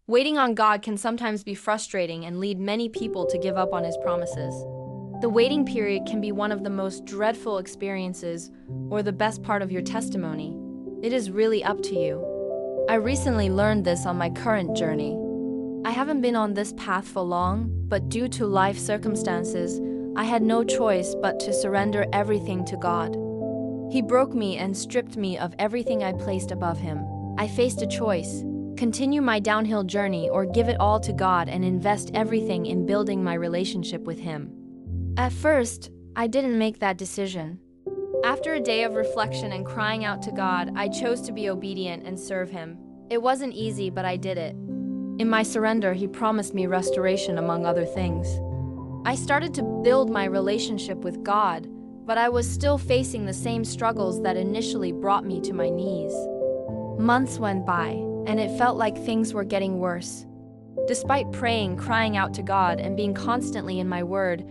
Waiting on God can sometimes be frustrating and lead many people to give up on His promises. The waiting period can be one of the most dreadful experiences or the best part of your testimony. It is really up to you. I recently learned this on my current journey. I haven't been on this path for long, but due to life circumstances, I had no choice but to surrender everything to God. He broke me and stripped me of everything I placed above Him. I faced a choice: continue my downhill journey or give it all to God and invest everything in building my relationship with Him. At first, I didn't make that decision. After a day of reflection and crying out to God, I chose to be obedient and serve Him. It wasn't easy, but I did it. In my surrender, He promised me restoration, among other things. I started to build my relationship with God, but I was still facing the same struggles that initially brought me to my knees. Months went by, and it felt like things were getting worse. Despite praying, crying out to God, and being constantly in my word,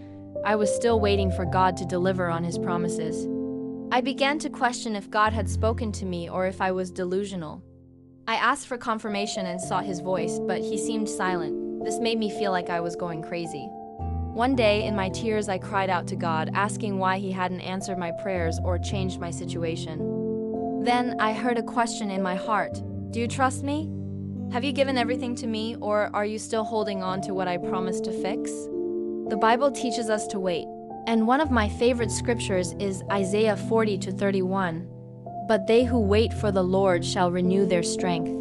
I was still waiting for God to deliver on His promises. I began to question if God had spoken to me or if I was delusional. I asked for confirmation and sought His voice, but He seemed silent. This made me feel like I was going crazy. One day, in my tears, I cried out to God, asking why He hadn't answered my prayers or changed my situation. Then I heard a question in my heart: do you trust me? Have you given everything to me, or are you still holding on to what I promised to fix? The Bible teaches us to wait, and one of my favorite scriptures is Isaiah 40:31. But they who wait for the Lord shall renew their strength.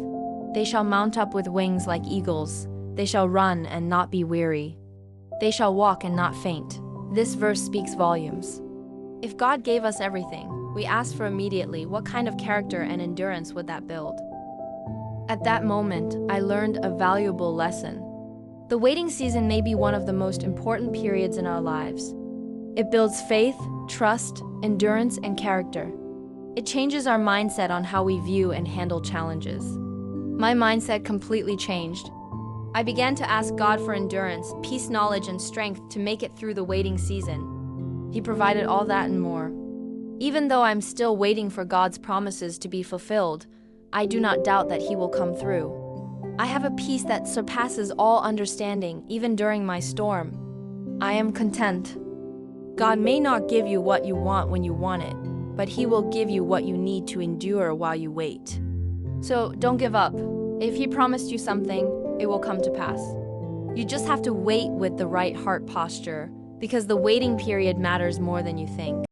They shall mount up with wings like eagles. They shall run and not be weary. They shall walk and not faint. This verse speaks volumes. If God gave us everything we asked for immediately, what kind of character and endurance would that build? At that moment, I learned a valuable lesson. The waiting season may be one of the most important periods in our lives. It builds faith, trust, endurance, and character. It changes our mindset on how we view and handle challenges. My mindset completely changed. I began to ask God for endurance, peace, knowledge, and strength to make it through the waiting season. He provided all that and more. Even though I'm still waiting for God's promises to be fulfilled, I do not doubt that He will come through. I have a peace that surpasses all understanding, even during my storm. I am content. God may not give you what you want when you want it, but He will give you what you need to endure while you wait. So don't give up. If He promised you something, it will come to pass. You just have to wait with the right heart posture, because the waiting period matters more than you think.